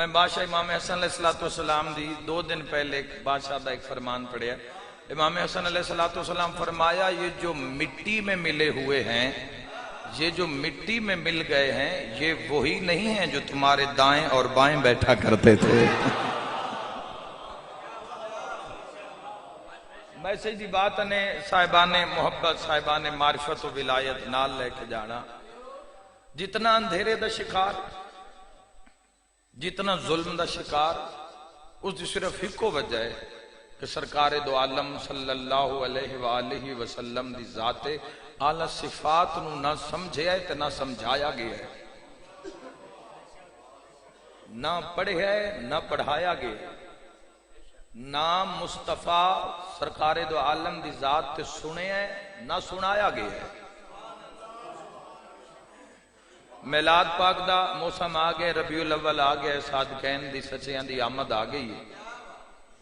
میں بادشاہ امام حسن علیہ السلام دی 2 دن پہلے ایک بادشاہ دا ایک فرمان پڑھیا. امام حسن علیہ السلام فرمایا یہ جو مٹی میں ملے ہوئے ہیں، یہ جو مٹی میں مل گئے ہیں، یہ وہی نہیں ہیں جو تمہارے دائیں اور بائیں بیٹھا کرتے تھے. میں سیدھی بات نے صاحبان محبت، صاحبان معرفت و ولایت نال لے کے جانا. جتنا اندھیرے دا شکار، جتنا ظلم دا شکار، اس دی صرف ایک وجہ ہے کہ سرکار دو عالم صلی اللہ علیہ وآلہ وسلم دی ذات اعلی صفات نو نہ سمجھیا ہے تے نہ سمجھایا گیا ہے، نہ پڑھیا ہے نہ پڑھایا گیا ہے، نہ مصطفیٰ سرکار دو عالم دی ذات تے سنے ہے نہ سنایا گیا ہے. میلاد پاک دا موسم آ گئے، ربیع الاول آ گئے، صادقین دی سچیاں دی آمد آ گئی.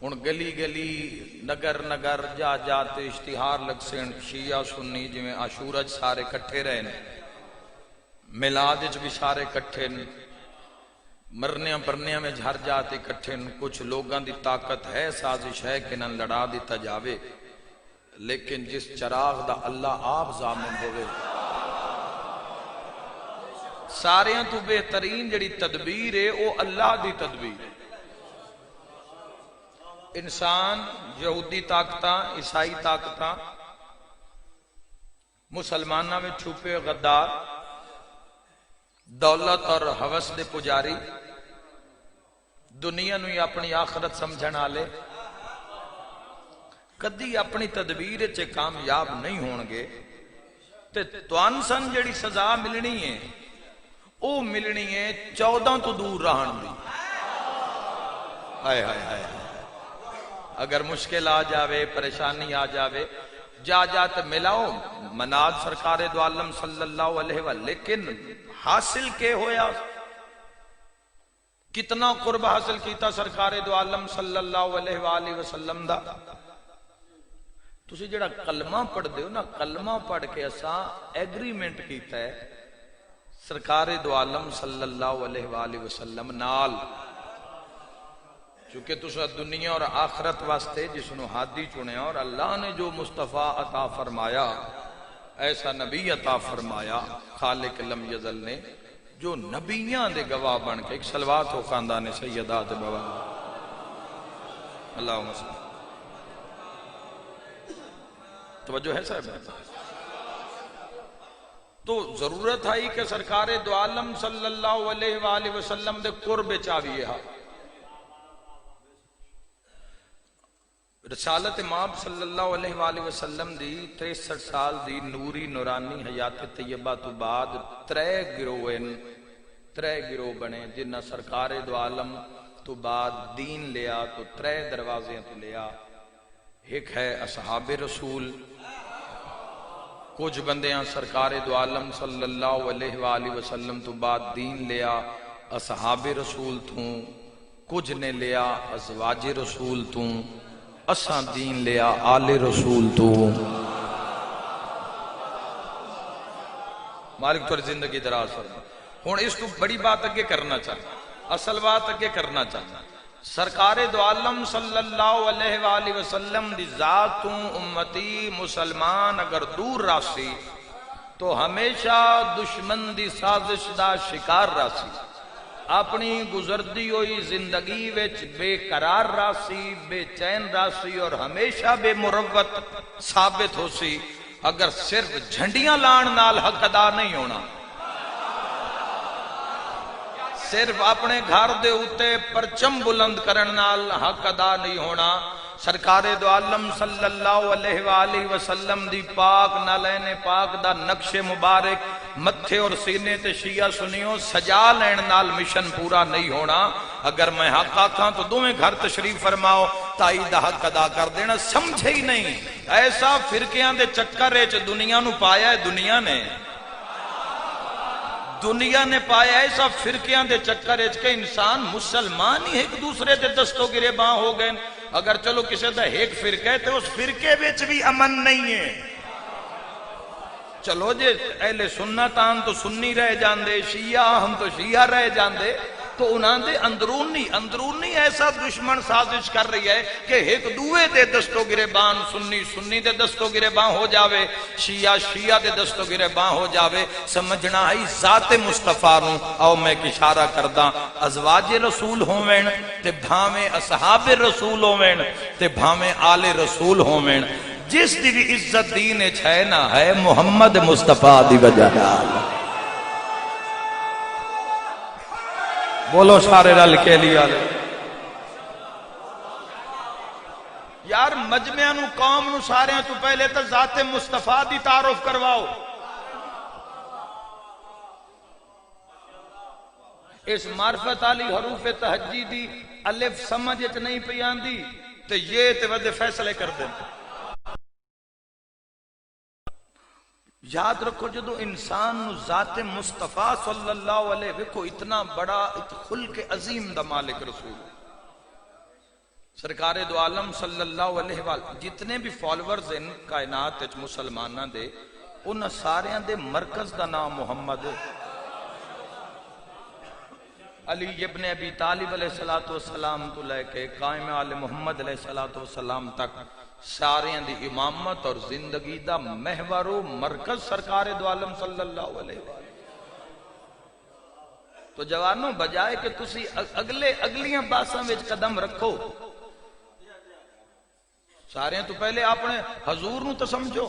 ہن گلی گلی نگر نگر جا جاتے اشتہار لگ سین، شیعہ سنی جویں عاشورہ سارے کٹھے رہے نے، میلاد وچ بھی سارے کٹھے نے، مرنیاں پرنیاں میں جھر جاتے کٹھے نے. کچھ لوگاں دی طاقت ہے، سازش ہے کہ نہ لڑا دیتا جاوے، لیکن جس چراغ دا اللہ آپ ضامن ہوئے، ساریاں تو بہترین جڑی تدبیر ہے وہ اللہ دی تدبیر ہے. انسان یہودی طاقتاں، عیسائی طاقتاں، مسلمانہ میں چھپے غدار، دولت اور ہوس دے پجاری، دنیا نو اپنی آخرت سمجھن والے کدی اپنی تدبیر چ کامیاب نہیں ہون گے. تے توان سن جڑی سزا ملنی ہے او ملنی ہے 14 تو دور رہن دی. ہائے ہائے ہائے، اگر مشکل آ جاوے، پریشانی آ جاوے، جا جات ملاؤ مناد سرکار دو عالم صلی اللہ علیہ وسلم. لیکن حاصل کے ہویا، کتنا قرب حاصل کیتا سرکار دو عالم صلی اللہ علیہ وآلہ وسلم دا. تسی جڑا کلمہ پڑھ دیو نا، کلمہ پڑھ کے اساں ایگریمنٹ کیتا ہے سرکار دو عالم صلی اللہ علیہ وآلہ وسلم نال، چونکہ تسا دنیا اور آخرت واسطے جس نو ہادی چنیا، اور اللہ نے جو مصطفیٰ عطا فرمایا، ایسا نبی عطا فرمایا خالق لم یزل نے، جو نبیاں دے گواہ بن کے. ایک صلوات ہو خاندان سیدات بابا اللہم صلی. توجہ ہے صاحب؟ تو ضرورت ہے کہ سرکار دو عالم صلی اللہ علیہ وآلہ وسلم دے قرب چاویے ہاں. رسالت ماب صلی اللہ علیہ وآلہ وسلم دی 63 سال دی نوری نورانی حیات طیبہ تو بعد 3 گروہ بنے، جنہ سرکار دو عالم تو بعد دین لیا تو 3 دروازے تو لیا. ایک ہے اصحاب رسول، کچھ بندیاں سرکار دو عالم صلی اللہ علیہ وآلہ وسلم تو بعد دین لیا اصحاب رسول تو، کچھ نے لیا ازواج رسول تو، اساں دین لیا آل رسول تو. مالک تو زندگی دراز فرما. ہن اس کو بڑی بات اگے کرنا چاہتا، اصل بات اگے کرنا چاہتا. سرکار دو عالم صلی اللہ علیہ وآلہ وسلم دی ذاتوں امتی مسلمان اگر دور راسی تو ہمیشہ دشمن دی سازش دا شکار راسی، اپنی گزردی ہوئی زندگی وچ بے قرار راسی، بے چین راسی، اور ہمیشہ بے مروت ثابت ہو سی اگر صرف جھنڈیاں لان نال حق ادا نہیں ہونا، صرف اپنے گھر دے اوتے پرچم بلند کرن نال حق ادا نہیں ہونا. سرکار دو عالم صلی اللہ علیہ وآلہ وسلم دی پاک نالین پاک دا نقش مبارک متھے اور سینے تے شیعہ سنیوں سجا لین نال مشن پورا نہیں ہونا. اگر میں حق آکھاں تو دوویں گھر تشریف فرماؤ، تائی دا حق ادا کر دینا. سمجھے ہی نہیں، ایسا فرقیاں دے چکر وچ دنیا نو پایا ہے، دنیا نے پایا ایسا فرقیاں دے چکر وچ کہ انسان مسلمان ہی ایک دوسرے دے دستوں گریباں ہو گئے. اگر چلو کسی دا ایک فرقہ ہے تو اس فرقے وچ بھی امن نہیں ہے. چلو جے اہل سنت ہم تو سنی رہ جاندے، شیعہ ہم تو شیعہ رہ جاندے، تو انہاں دے اندرونی ایسا دشمن سازش کر رہی ہے کہ ایک دوے دے دستو گریبان سنی دے دستو گریبان ہو جاوے، شیعہ دے دستو گریبان ہو جاوے. سمجھنا ہے ذات مصطفیٰ نو او میں اشارہ کردہ ازواج رسول ہوویں تے بھاویں اصحاب رسول ہوویں تے بھاویں آل رسول ہوویں، جس دی بھی عزت دین ہے نا ہے محمد مصطفیٰ دی وجہ نال. بولو سارے رل کے لیا یار مجمع نو قوم نو سارے تو پہلے تو ذات مصطفیٰ دی تعارف کرواؤ. اس معرفت علی حروف تہجی دی الف سمجھ اچ نہیں پیاندی تو یہ تے ودے فیصلے کر دیں. یاد رکھو جدو انسان نو ذات مصطفیٰ صلی اللہ علیہ وسلم اتنا بڑا خلق عظیم دا مالک رسول سرکار دو عالم صلی اللہ علیہ وسلم جتنے بھی فالورز ان کائنات اچ مسلمانہ دے ان سارے دے مرکز دا نام محمد. علی ابن ابی طالب علیہ السلام تو لے کے قائم آل محمد علیہ السلام تک سارے دی امامت اور زندگی دا محور و مرکز سرکار دو عالم صلی اللہ علیہ وسلم. تو جوانوں بجائے کہ تسی اگلیاں باساں وچ قدم رکھو، سارے تو پہلے اپنے حضور نو تو سمجھو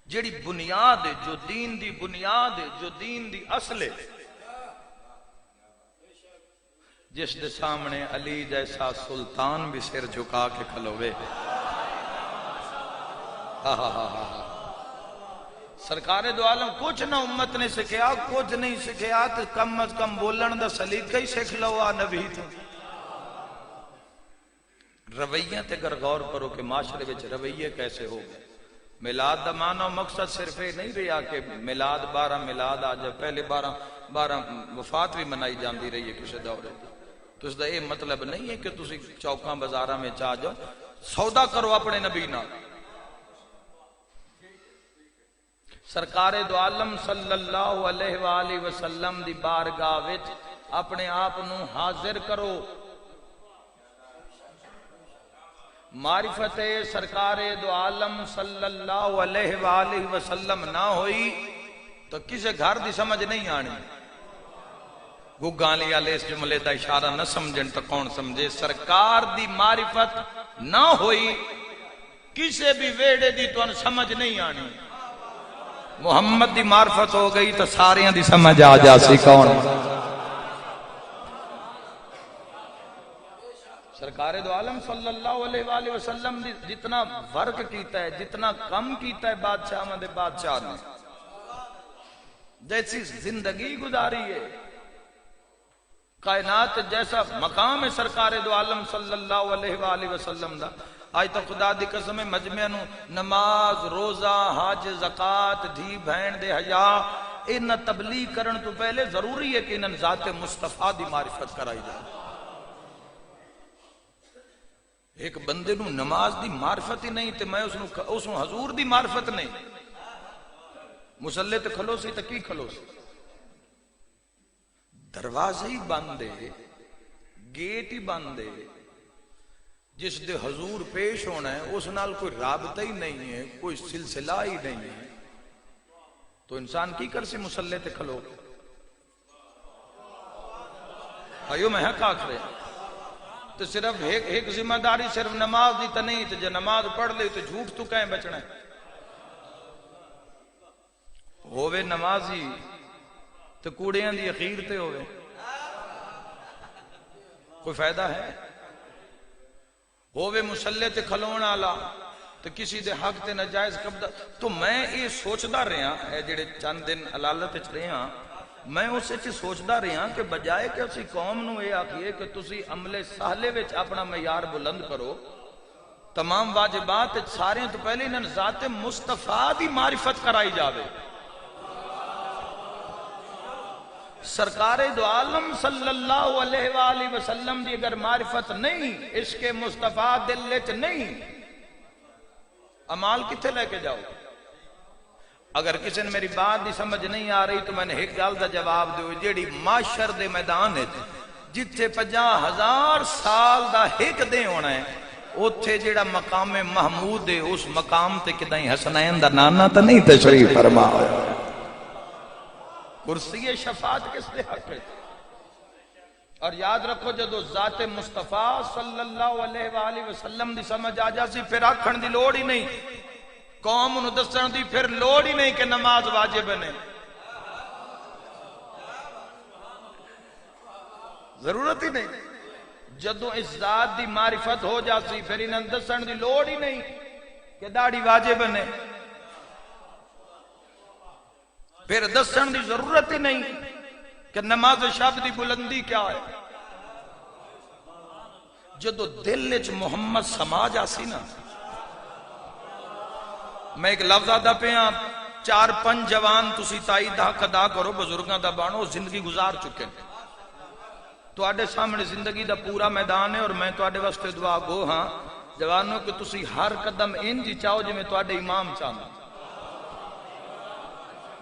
جیڑی بنیاد ہے، جو دین دی بنیاد ہے، جو دین دی اصل ہے، جس دے سامنے علی جیسا سلطان بھی سر جھکا کے کھلوے. سرکار دو عالم کچھ نہ امت نے سکھیا، کچھ نہیں سکھیا تو کم از کم بولن دا سلیقہ ہی سکھ لو آ نبی تو. رویہ تے گر غور کرو کہ معاشرے وچ رویے کیسے ہو گئے. میلاد دا معنی و مقصد صرف یہ نہیں رہا کہ میلاد 12 میلاد آ جائے، پہلے 12 وفات بھی منائی جاندی رہی ہے کسی دورے. تو اس دا یہ مطلب نہیں ہے کہ تسی چوکاں بازاراں میں چاہ جاؤ، سودا کرو اپنے نبی نال. سرکار دو عالم صلی اللہ علیہ وآلہ وسلم دی بارگاہ وچ اپنے آپ نو حاضر کرو. معرفت سرکار دو عالم صلی اللہ علیہ وآلہ وسلم نہ ہوئی تو کسے گھر دی سمجھ نہیں آنی. گگالی والے اس جملے دا اشارہ نہ سمجھن تو کون سمجھے. سرکار دی معرفت نہ ہوئی کسے بھی ویڑے دی تو سمجھ نہیں آنی. محمد دی معرفت ہو گئی تو ساریاں دی سمجھ آ جا سی کون. سرکار دو عالم صلی اللہ علیہ وآلہ وسلم جتنا ورک کیتا ہے، جتنا کم کیتا ہے بادشاہ مدے بادشاہ نے، جیسی زندگی گزاری ہے، کائنات جیسا مقام ہے سرکار دو عالم صلی اللہ علیہ وآلہ وسلم دا. آج تو خدا دی قسم مجمع نو نماز، روزہ، حج، زکاة، دھی بہن دے حیا انہاں تبلیغ کرن تو پہلے ضروری ہے کہ انہاں ذات مصطفیٰ دی معرفت کرائی جائے. ایک بندے نو نماز دی معرفت ہی نہیں تے میں اس نو حضور دی معرفت نہیں. مسلے تے کھلو سی تے کی کھلو سی، دروازے ہی بندے، گیٹ ہی بندے. جس دے حضور پیش ہونا ہے اس نال کوئی رابطہ ہی نہیں ہے، کوئی سلسلہ ہی نہیں ہے، تو انسان کی کر سی مسلے تے کھلو. ایو میں حق آکھ رہے تو صرف ایک ذمہ داری صرف نماز دی تو نہیں، تو جو نماز پڑھ لے تو جھوٹ تو کہیں بچنا ہے. ہووے نمازی تو کوڑیاں دی اخیر تے ہووے، کوئی فائدہ ہے؟ ہووے مسلے تے کھلون آلا تو کسی دے حق تے نجائز قبضہ. تو میں یہ سوچدا رہا اے جڑے چند دن علالت چ رہا، میں اسے چ سوچدا رہا کہ بجائے کہ اسی قوم نو یہ آکھیے کہ تسی عمل صالح وچ اپنا معیار بلند کرو، تمام واجبات سارے تو پہلے انہاں ذات مصطفیٰ دی معرفت کرائی جاوے. سرکار دو عالم صلی اللہ علیہ وآلہ وسلم دی اگر معرفت نہیں، عشق مصطفیٰ دل وچ نہیں، امال کتھے لے کے جاؤ؟ اگر کسی نے میری بات دی سمجھ نہیں آ رہی تو میں نے ایک گل دا جواب دیو، جیڑی معاشر دے میدان ہے جتھے 50,000 سال دا ایک دے ہونا ہے، اوتھے جیڑا مقام محمود ہے اس مقام تے کدائیں حسنین دا نانا تا نہیں تشریف فرما ہویا۔ کرسی شفاعت کس دے حق ہے؟ اور یاد رکھو جدو ذات مصطفیٰ صلی اللہ علیہ وآلہ وسلم دی سمجھ آ جاسی پھر آکھن دی لوڑ ہی نہیں، قوم انہوں دسن دی پھر لوڑ ہی نہیں کہ نماز واجب ہے، ضرورت ہی نہیں۔ جدو اس ذات دی معرفت ہو جاسی پھر انہوں دسن دی لوڑ ہی نہیں کہ داڑھی واجب ہے، پھر دسن دی ضرورت ہی نہیں کہ نماز شب دی بلندی کیا ہے۔ جدو دل وچ محمد سما جاسی نا، میں ایک لفظ آدھا پہ ہاں، 4-5 جوان تسی تائید حق ادا کرو، بزرگاں دا بانو زندگی گزار چکے ہیں، تو آڈے سامنے زندگی دا پورا میدان ہے، اور میں تو آڈے واسطے دعا گو ہاں جوانوں کہ تسی ہر قدم انجی چاہو جی میں تو آڈے امام چاہنا،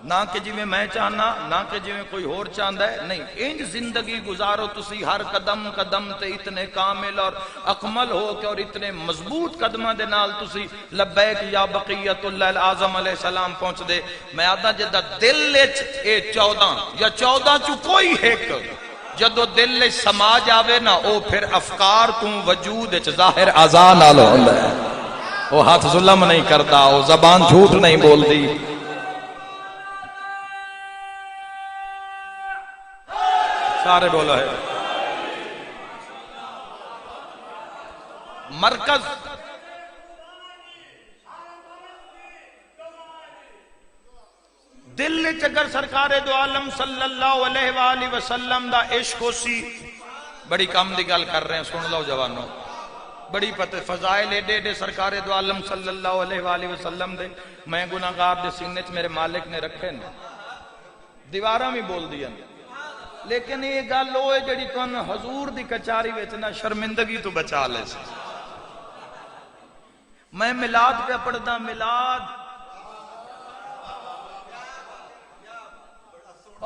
نہ کہ جی میں چاہنا، نہ کہ جی میں کوئی اور چاہتا ہے، نہیں، انج زندگی گزارو تسی ہر قدم قدم تے اتنے کامل اور اکمل ہو کہ اور اتنے مضبوط قدمہ دے نال تسی لبیک یا بقیت اللہ العظم علیہ السلام پہنچ دے۔ میں آدھا جدہ دل لیچ اے 14 یا 14 چو کوئی ایک جدو دل لیچ سما جاوے نا، او پھر افکار تم وجود اچ ظاہر آزان آلو اللہ ہے، وہ ہاتھ ظلم نہیں کرتا، وہ زبان جھوٹ نہیں بول دی۔ سارے بولو ہے مرکز دل وچ اگر سرکار دو عالم صلی اللہ علیہ وآلہ وسلم دا عشق ہو سی، بڑی کم دی گل کر رہے ہیں سن لو جوانوں، بڑی پتہ فضائل ایڈے ایڈے سرکار دو عالم صلی اللہ علیہ وآلہ وسلم دے، میں گناہگار دے سینے چ میرے مالک نے رکھے نا، دیواراں بھی بول دیا، لیکن یہ گل ہوئے جڑی تو حضور دی کچاری ویچنا شرمندگی تو بچا لے سے۔ میں ملاد پہ پڑھدا، ملاد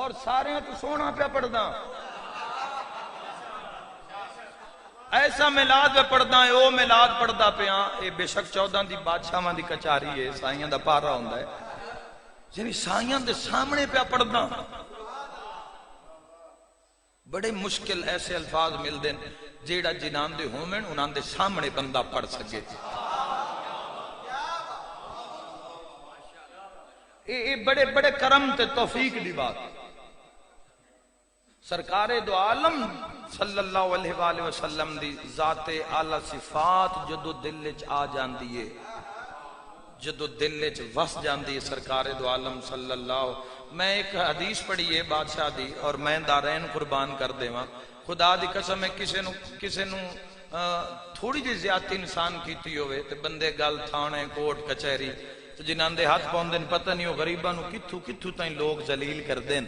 اور سارے تو سونا پہ پڑھدا، ایسا ملاد پہ پڑھدا ہے، او ملاد پڑھدا پہ ہاں، اے بے شک 14 دی بادشاہاں دی کچاری ہے، سائیاں دا پارا ہوندا ہے، یعنی سائیاں دے سامنے پہ پڑھدا، بڑے مشکل ایسے الفاظ مل دیں جیڑا جنان دے ہومن انہاں دے سامنے بندہ پڑھ سکے۔ یہ بڑے بڑے کرم تے توفیق دی بات، سرکار دو عالم صلی اللہ علیہ وآلہ وسلم دی ذات اعلی صفات جدو دل وچ آ جاندی ہے، جدو دل وچ وس جاندی ہے سرکار دو عالم صلی اللہ۔ میں ایک حدیث پڑھی ہے بادشاہ دی، اور میں دارین قربان کر دے ماں، خدا دی قسم ہے کسے نو تھوڑی جی زیادتی انسان کیتی ہوئے تے بندے گل تھانے کوٹ کچہری تو جنہاں دے ہاتھ پاؤں دن پتہ نہیں ہو غریباں نو کتھو تائیں لوگ ذلیل کر دیں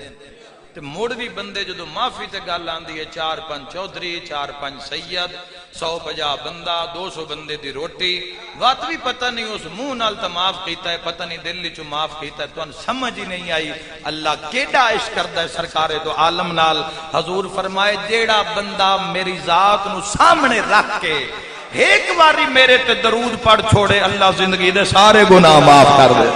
تے موڑ بھی بندے جدو معافی تے گل آندی ہے 4-5 چودھری 4-5 سید 150 بندہ 200 بندے دی روٹی وات بھی پتہ نہیں اس منہ نال تا معاف کیتا ہے، پتہ نہیں دل چو معاف کیتا ہے، تو ان سمجھ ہی نہیں آئی اللہ کیڑا عشق کردا ہے سرکار دو عالم نال۔ حضور فرمائے جیڑا بندہ میری ذات نو سامنے رکھ کے ایک باری میرے تے درود پڑھ چھوڑے، اللہ زندگی دے سارے گناہ معاف کر دے۔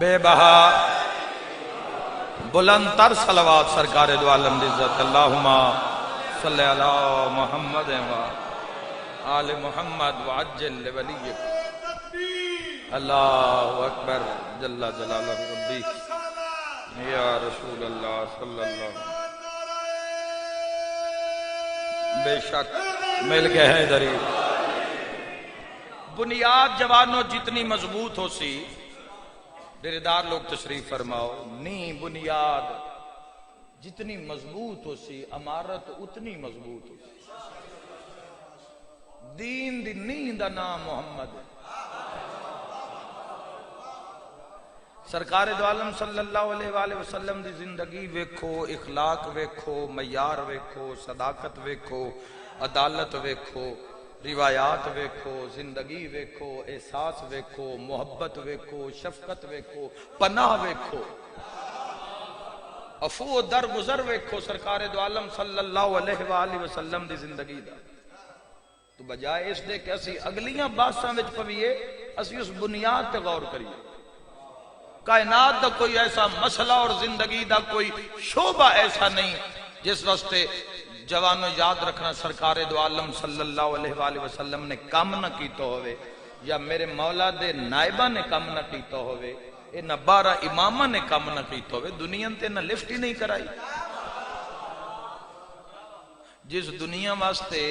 بے بہا بلند تر صلوات سرکار دو عالم دی عزت، اللہم صلی علی محمد و آل محمد وعجل لولیک، اللہ اکبر جل جلالہ ربی یا رسول اللہ صلی اللہ۔ بے شک مل گئے ہیں دری بنیاد جوانوں جتنی مضبوط ہو سی، ڈیرےدار لوگ تشریف فرماؤ، نی بنیاد جتنی مضبوط ہو سی عمارت اتنی مضبوط ہو سی۔ دین دی نی دا نام محمد، سرکار دو عالم صلی اللہ علیہ وآلہ وسلم دی زندگی ویکھو، اخلاق ویکھو، معیار ویکھو، صداقت ویکھو، عدالت ویکھو، روایات ویکھو، زندگی ویکھو، احساس ویکھو، محبت ویکھو، شفقت ویکھو، پناہ ویکھو، عفو و درگزر ویکھو سرکار دو عالم صلی اللہ علیہ وآلہ وسلم دی زندگی دا۔ تو بجائے اس دے کہ اسی اگلیاں باساں وچ پویے، اسی اس بنیاد تے غور کریے۔ کائنات دا کوئی ایسا مسئلہ اور زندگی دا کوئی شعبہ ایسا نہیں جس واسطے جوانو یاد رکھنا سرکار دو عالم صلی اللہ علیہ وآلہ وسلم نے کم نہ کیتا ہوئے، یا میرے مولا دے نائبہ نے کم نہ کیتا ہوئے، اے نہ 12 امامہ نے کم نہ کیتا ہوئے، دنیا تے نہ لفٹ ہی نہیں کرائی۔ جس دنیا واسطے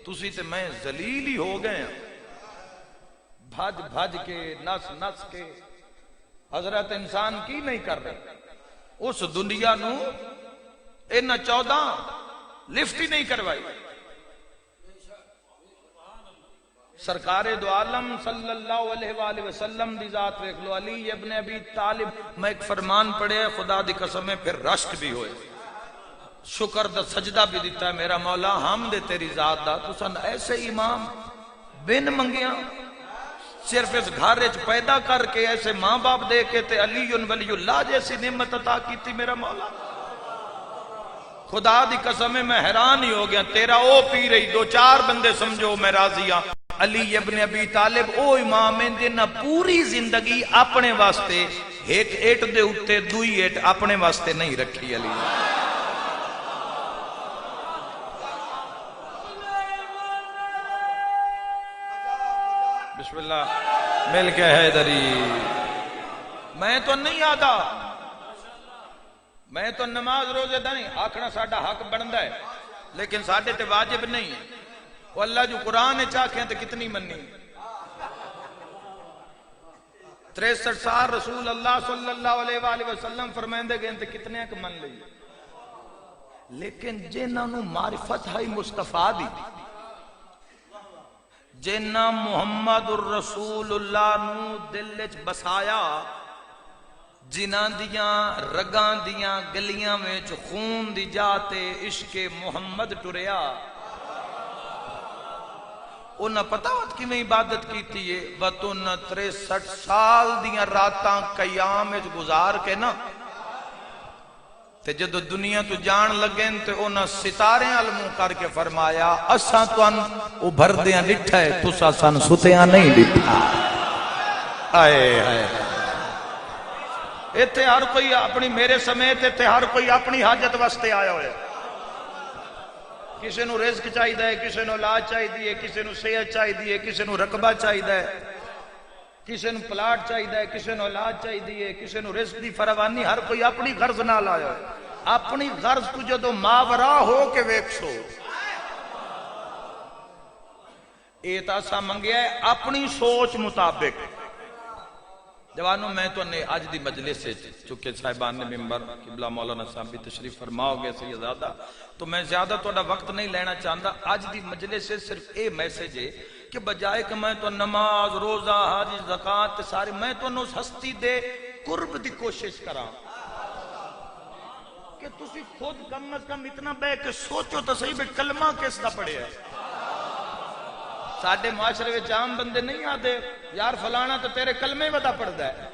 تسی تے میں ذلیل ہی ہو گئے ہیں، بھج بھج کے، نس نس کے، حضرت انسان کی نہیں کر رہے، اس دنیا نو انہ 14 لفٹ ہی نہیں کروائی۔ سرکار دو عالم صلی اللہ علیہ وآلہ وسلم دی ذات ویکھ لو، علی ابن ابی طالب میں ایک فرمان پڑھے، خدا دی قسم ہے پھر رشک بھی ہوئے، شکر دا سجدہ بھی دیتا ہے، میرا مولا حمد تیری ذات دا، تو سن ایسے امام بن منگیاں صرف اس گھر پیدا کر کے ایسے ماں باپ دے کے تے علی ولی اللہ جیسی نعمت عطا کی تھی میرا مولا۔ خدا دی قسم ہے میں حیران ہی ہو گیا، تیرا او پی رہی 2-4 بندے سمجھو میں راضی ہاں۔ علی ابن ابی طالب او امام ہیں جنہاں پوری زندگی اپنے واسطے ایٹ دے اتے دوئی ایٹ اپنے واسطے نہیں رکھی علی۔ بسم اللہ مل کے حیدری۔ میں تو نہیں آدھا، میں تو نماز روزے دا نہیں آکھنا ساڈا حق بندا ہے، لیکن ساڈے تے واجب نہیں ہے۔ وہ اللہ جو قرآن چاکھیں تے کتنی منی، 63 سال رسول اللہ صلی اللہ علیہ وآلہ وسلم فرمائندے گئے تے کتنے ایک من لئی، لیکن جنہاں نو معرفت ہے مصطفیٰ دی، جنہ محمد الرسول اللہ نو دل وچ بسایا، جنہ دیاں رگاں دیاں گلیاں وچ خون دی جاتے عشق محمد ٹریا، انہاں پتہ وقت کی میں عبادت کیتی ہے، وطن 63 سال دیاں راتاں قیام وچ گزار کے نا، تے جدو دنیا تو جان لگیں تے انہاں ستارے علموں کر کے فرمایا اساں تو ان ابھر دیاں ڈٹھا ہے، تسا سن ستیاں نہیں ڈٹھا۔ آئے آئے ایتھے ہر کوئی اپنی میرے سمیت ایتھے ہر کوئی اپنی حاجت واسطے آیا ہوئے، کسی نو رزق چاہی دے، کسی نو علاج چاہی دیئے، کسی نو صحت چاہی دیئے، کسی نو رقبہ چاہی دے، کسی نو پلاٹ چاہی دے، کسی نو علاج چاہی دیئے، کسی نو رزق دی فراوانی، ہر کوئی اپنی غرض نہ لایا ہے۔ اپنی غرض تو جدو ماورا ہو کے ویکھو، اے تاسا منگیا ہے اپنی سوچ مطابق۔ جوانوں میں تو نے آج دی مجلس سے چکے صاحبان نے ممبر قبلہ مولانا صاحب بھی تشریف فرما ہو گئے سیدادہ، تو میں زیادہ توڑا وقت نہیں لینا چاہتا۔ آج دی مجلس سے صرف اے میسیج ہے کہ بجائے کہ میں تو نماز روزہ حج زکاة سارے میں تو نو ہستی دے قرب دی کوشش کرا کہ تسی خود کم از کم اتنا بے کہ سوچو تو صحیح بے کلمہ کس دا پڑے ہے۔ ساڑھے معاشرے وچ عام بندے نہیں آدھے یار فلانا تو تیرے کلمے ودا پڑھ دا ہے،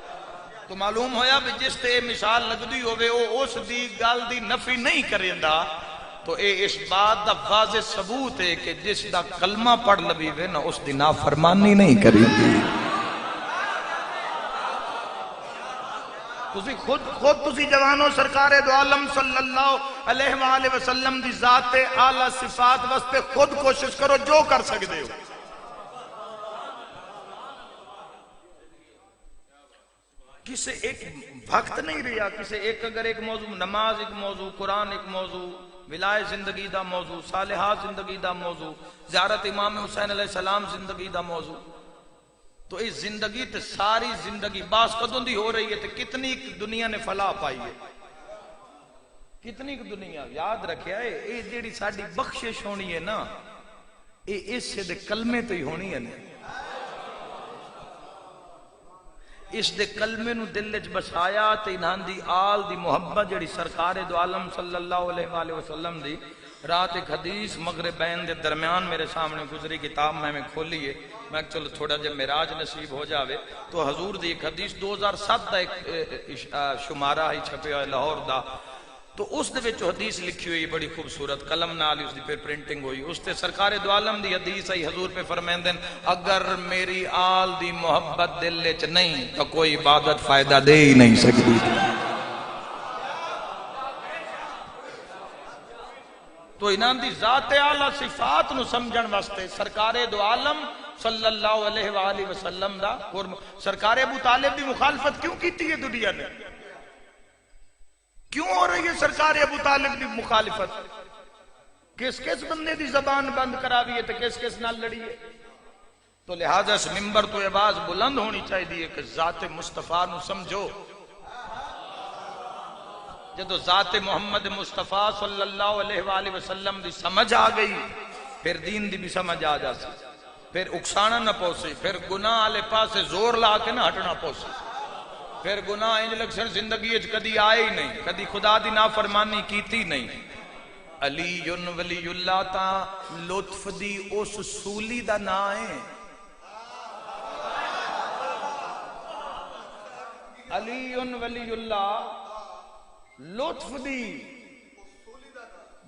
تو معلوم ہویا بھی جس تے مثال لگ دی ہوئے وہ اس دی گال دی نفی نہیں کریندا، تو اے اس بات دا واضح ثبوت ہے کہ جس دا کلمہ پڑھ لبی وے نا اس دی نافرمانی نہیں کری دی۔ خود تسی جوانوں سرکار دو عالم صلی اللہ علیہ وآلہ وسلم دی ذات اعلیٰ صفات واسطے خود کوشش کرو جو کر سکتے ہو۔ کسے ایک وقت نہیں رہا، کسے ایک اگر ایک موضوع نماز ایک موضوع، قرآن ایک موضوع، ولائے زندگی دا موضوع، صالحات زندگی دا موضوع، زیارت امام حسین علیہ السلام زندگی دا موضوع، تو اس زندگی تے ساری زندگی باس قدوں دی ہو رہی ہے تے کتنی دنیا نے فلاح پائی ہے، کتنی دنیا یاد رکھیا ہے اے جیڑی ساڑی بخشش ہونی ہے نا اے اس سے دے کلمے تو ہی ہونی ہے نا، اس دے کلمے نو دل وچ بسایا تے انہاں دی آل دی محبت جڑی سرکار دو عالم صلی اللہ علیہ وآلہ وسلم دی رات ایک حدیث مغربین دے درمیان میرے سامنے گزری کتاب میں کھولی ہے میں چلو تھوڑا جب معراج نصیب ہو جاوے تو حضور دی ایک حدیث 2007 دا ایک شمارہ ہی چھپے ہوئے لاہور دا تو اس دے وچ حدیث لکھی ہوئی بڑی خوبصورت قلم نال اس دی پھر پرنٹنگ ہوئی اس تے سرکار دو عالم دی حدیث ہے حضور پہ فرمیندے اگر میری آل دی محبت دل وچ نہیں تو کوئی عبادت فائدہ دے ہی نہیں سکتی تو انہاں دی ذات اعلیٰ صفات نو سمجھن واسطے سرکار دو عالم صلی اللہ علیہ وآلہ وسلم دا سرکار ابو طالب دی مخالفت کیوں کیتی ہے دنیا نے کیوں ہو رہی ہے سرکار ابو طالب دی مخالفت کس کس بندے دی زبان بند کراوی ہے تے کس کس نال لڑی ہے تو لہذا اس منبر تو آواز بلند ہونی چاہیے کہ ذات مصطفیٰ نو سمجھو جدو ذات محمد مصطفیٰ صلی اللہ علیہ وآلہ وسلم دی سمجھ آ گئی پھر دین دی بھی سمجھ آ جا سی پھر اکسانا نہ پوسی پھر گناہ آلے پاسے زور لا کے نہ ہٹنا پوسی پھر گناہ انج لکسن زندگی کدی آئے ہی نہیں کدی خدا دی نافرمانی کیتی نہیں علی ولی اللہ تا لطف دی اس سولی دا نا ہے علی ولی اللہ لطف دی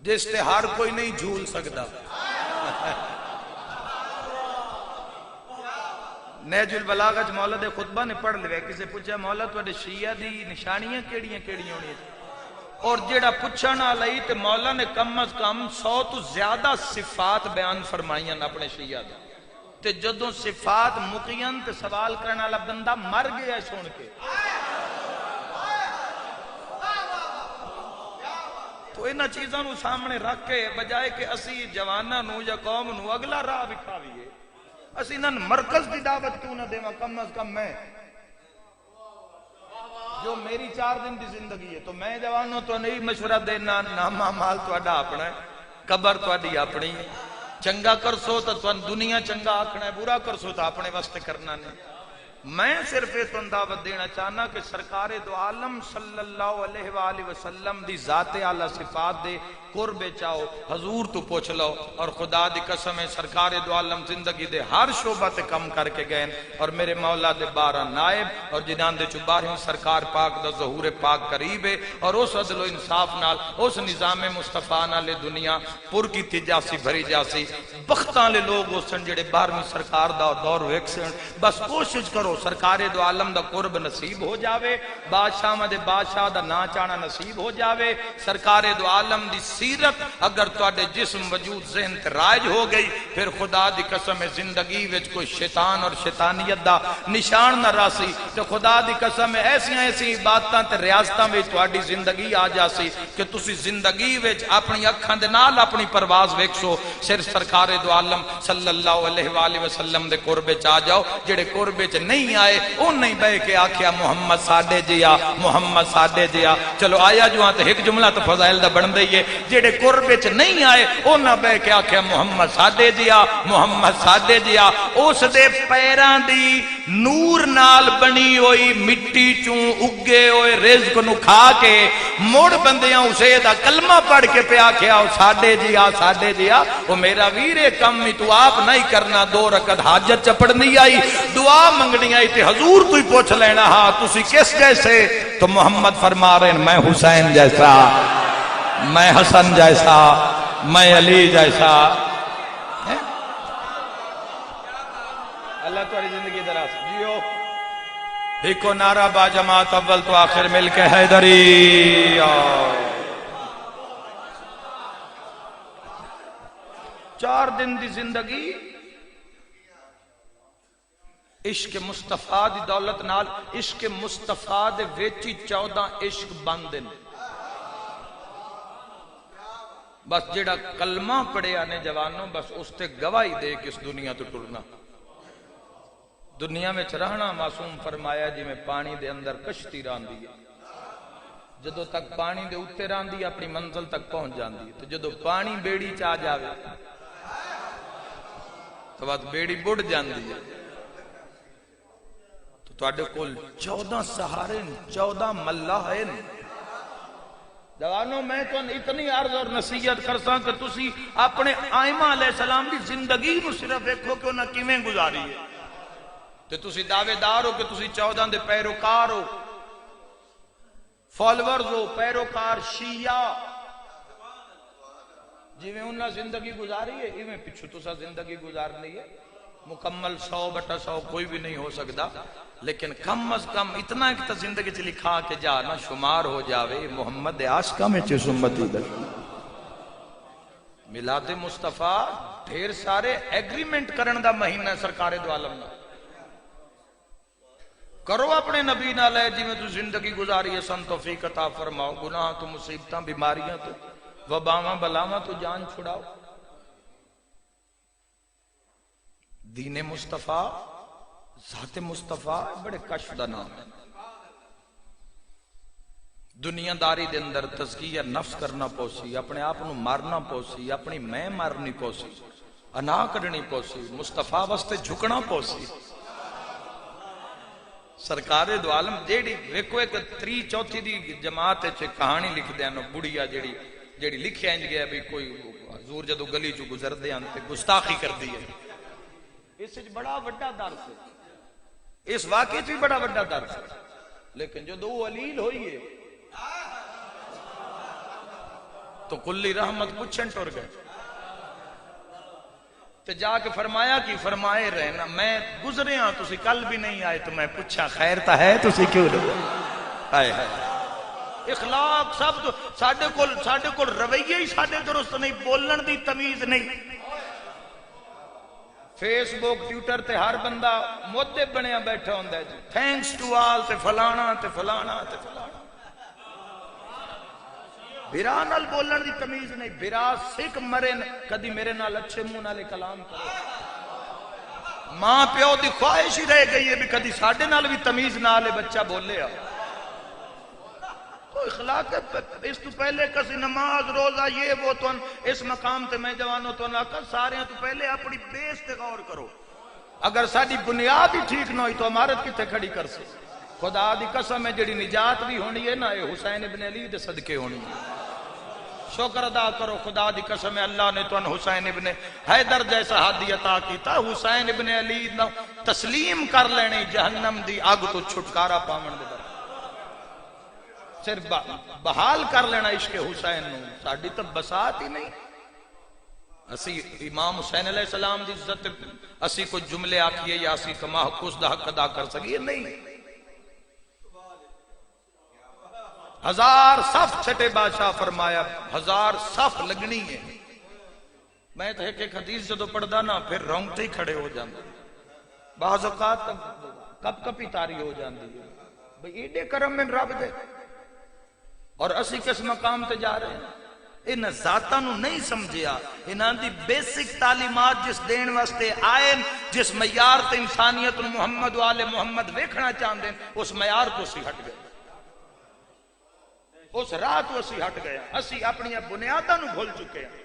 جس تے ہر کوئی نہیں جھول سکتا نیج البلاغہ مولا دے خطبہ نے پڑھ لے کسے پوچھا مولا تو شیعہ دی نشانیاں کیڑیاں ہونی اور جیڑا پوچھنا لئی تے مولا نے کم از کم 100 تو زیادہ صفات بیان فرمائیاں اپنے شیعہ دے تے جدوں صفات مقین تے سوال کرنا والا بندہ مر گیا سن کے تو انہاں چیزاں نو سامنے رکھ کے بجائے کہ اسی جواناں نو یا قوم نو اگلا راہ وکھاویے اسی انہاں مرکز دی دعوت کیوں نہ دیواں کم از کم میں جو میری 4 دن دی زندگی ہے تو میں جوانوں تو نہیں مشورہ دینا نامہ مال تہاڈا اپنا ہے قبر تہاڈی اپنی ہے چنگا کرسو تو تن دنیا چنگا آکھنا ہے برا کرسو تو اپنے واسطے کرنا نہیں میں صرف یہ دعوت دینا چاہنا کہ سرکار دو عالم صلی اللہ علیہ وآلہ وسلم دی ذات اعلیٰ صفات دے قرب چاہو حضور تو پوچھ لو اور خدا دی قسم ہے سرکار دو عالم زندگی دے ہر شعبہ تے کم کر کے گئے اور میرے مولا دے 12 نائب اور جنان دے 12 سرکار پاک دا ظہور پاک قریب ہے اور اس عدل و انصاف نال اس نظام مصطفیٰ نال دنیا پر کی تجاسی بھری جاسی بختاں لے لوگ اس سن جڑے 12ویں سرکار دا دور ویکسن بس کوشش کرو سرکار دو عالم دا قرب نصیب ہو جاوے بادشاہ دے بادشاہ دا نا چانا نصیب ہو جاوے سرکار دو عالم دی سیرت اگر تواڈے جسم وجود ذہن تے رائج ہو گئی پھر خدا دی قسم زندگی وچ کوئی شیطان اور شیطانیت دا نشان نہ راسی تو خدا دی قسم ایسی عبادتاں تے ریاستاں وچ تواڈی زندگی آ جاسی کہ تسی زندگی وچ اپنی اکھاں دے نال اپنی پرواز ویکھسو صرف سرکار دو عالم صلی اللہ علیہ وآلہ وسلم دے قرب چ آ جاؤ جڑے قرب چ نہیں آئے ان نہیں بے کے آکھیا محمد ساڈے جیا محمد ساڈے جیا چلو آیا جو ہاں تے ایک جملہ تو فضائل دا بن دئیے جڑے قرب چ نہیں آئے ان نہ بے کے آکھیا محمد ساڈے جیا محمد ساڈے جیا اس دے پیراں دی نور نال بنی ہوئی مٹی چوں اگے ہوئے رزق نو کھا کے مڑ بندیاں اسے دا کلمہ پڑھ کے پہ آکھیا ساڈے جیا وہ میرا ویرے کم ہی تو آپ نہیں کرنا 2 رکعت حاجت چپڑنی آئی دعا منگنی آئی تے حضور تو ہی پوچھ لینا ہاں تسی کس جیسے تو محمد فرما رہے ہیں میں حسین جیسا میں حسن جیسا میں علی جیسا اللہ تمہاری زندگی دراز جیو ایکو نعرہ با جماعت اول تو آخر مل کے حیدری 4 دن دی زندگی عشق مصطفیٰ دی دولت نال عشق مصطفیٰ دے ویچی 14 عشق باندن بس جڑا کلمہ پڑے آنے جوانوں بس اس تے گواہی دے کہ اس دنیا تو ٹرنا دنیا میں رہنا معصوم فرمایا جی میں پانی دے اندر کشتی راندی ہے جدو تک پانی دے اتے راندی اپنی منزل تک پہنچ جاندی تو جدو پانی بیڑی چاہ جاوے تو بات بیڑی بڑھ جاندی ہے تواڈے کول 14 سہارے 14 ملاح ہیں. جوانوں میں تو اتنی عرض اور نصیحت کرساں کہ تسی اپنے آئمہ علیہ السلام دی زندگی نو صرف دیکھو کہ انہاں کیویں گزاری ہے تے تسی دعوے دار ہو کہ تسی 14 دے پیروکار ہو، فالورز ہو، پیروکار شیعہ. جی میں انہاں زندگی گزاری ہے ایویں پچھو تسا زندگی گزارنی ہے. مکمل 100/100 کوئی بھی نہیں ہو سکتا، لیکن کم از کم اتنا ایک تا زندگی چ لکھا کے جانا شمار ہو جاوے محمد عاشقہ میں چس امتی در. میلاد مصطفیٰ ڈھیر سارے ایگریمنٹ کرن دا مہینہ سرکار دو عالم نا. کرو اپنے نبی نال ہے جی میں تو زندگی گزاری ہے، سن توفیق عطا فرماؤ. گناہ تو مصیبتاں بیماریاں تو وباواں بلاواں تو جان چھڑاؤ. دین مصطفیٰ ذات مصطفیٰ بڑے کشف دا نام ہے. دنیا داری دے اندر تزکیہ نفس کرنا پوسی، اپنے آپ نو مارنا پوسی، اپنی میں مارنی پوسی، انا کڈنی پوسی، مصطفیٰ واسطے جھکنا پوسی. سرکار دو عالم جیڑی ویکو ایک 3/4 دی جماعت چ کہانی لکھ دے نو بڑھیا جیڑی لکھیا انج گیا بھی کوئی حضور جدو گلی چ گزردے ہیں تے گستاخی کر دی ہے. اس وچ بڑا وڈا درس ہے، اس واقعے بھی بڑا وڈا درس ہے. لیکن جو دو علیل ہوئی ہے تو کلی رحمت پوچھن ٹر گئے تو جا کے فرمایا کہ فرمائے رہنا میں گزرے ہاں تسی کل بھی نہیں آئے تو میں پوچھا خیر تا ہے تسی کیوں نہیں آئے. اخلاق سب تو ساڈے کول رویہ ہی ساڈے درست نہیں، بولن دی تمیز نہیں. فیس بک ٹویٹر تے ہر بندہ مودے بنیا بیٹھا ہوندا ہے جی تھینکس ٹو آل تے فلانا تے فلانا تے فلانا. برا نال بولن دی تمیز نہیں. برا سکھ مرے کدی میرے نال اچھے منہ نالے کلام کرے. ماں پیو دی خواہش ہی رہ گئی ہے بھی کدی ساڈے نال بھی تمیز نالے بچہ بولے. تو اخلاق اس تو پہلے کسی نماز روزہ یہ وہ تو اس مقام تے میں جوانوں تو آکا سارے تو پہلے اپنی بیس تے غور کرو. اگر ساری بنیاد ہی ٹھیک نہ ہوئی تو عمارت کتے کھڑی کر سے. خدا دی قسم ہے جڑی نجات بھی ہونی ہے نا یہ حسین ابن علی دے صدقے ہونی ہے. شکر ادا کرو خدا دی قسم ہے اللہ نے تو حسین ابن حیدر جیسا ہادی عطا کیتا. حسین ابن علی تسلیم کر لینے جہنم دی اگ تو چھٹکارا پاون دے در صرف بحال کر لینا عشق حسین نو. ساڈی تو بسات ہی نہیں. اسی امام حسین علیہ السلام دی عزت اسی کوئی جملے آکھیے یا اسی کما حقوق دا حق ادا کر سکیے نہیں. 1000 صف چھٹے بادشاہ فرمایا 1000 صف لگنی ہے. میں تو ایک حدیث جدو پڑھدا نا پھر رونگٹے ہی کھڑے ہو جاندے. بعض اوقات کپ کپی تاری ہو جاندی ہے بھئی ایڈے کرم میں رب دے اور اسی کس مقام تے جا رہے ہیں. ان ذاتاں نو نہیں سمجھیا. انہاں دی بیسک تعلیمات جس دین واسطے آئے جس معیار تے انسانیت محمد و آل محمد ویکھنا چاہندے اس معیار تو اسی ہٹ گئے، اس راہ تو اسی ہٹ گئے. اسی اپنی بنیاداں نو بھول چکے ہیں.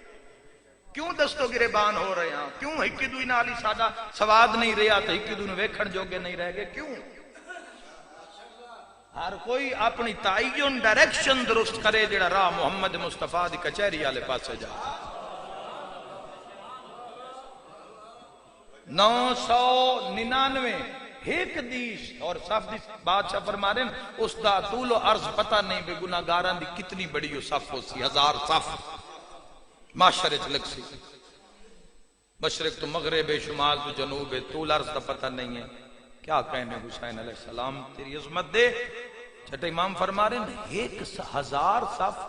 کیوں دستو گریبان ہو رہے ہیں؟ کیوں ہکی دوئی نال ہی سادہ سواد نہیں رہا تو ہکی دوئی نو ویکھن جوگے نہیں رہ گئے؟ کیوں؟ ہر کوئی اپنی تعین ڈائریکشن درست کرے جڑا راہ محمد مصطفیٰ دی کچہری والے پاسے جا. 999 ایک دیش اور صف دی بادشاہ فرما رہے ہیں اس دا طول و عرض پتہ نہیں بے گناہگاراں دی کتنی بڑی صف ہو سی. 1000 صف معاشرے چ لگ سی. مشرق تو مغرب شمال تو جنوب طول عرض دا پتہ نہیں ہے. کیا کہنے حسین علیہ السلام تیری عظمت دے. چھٹے امام فرما رہے ہیں 1000 صف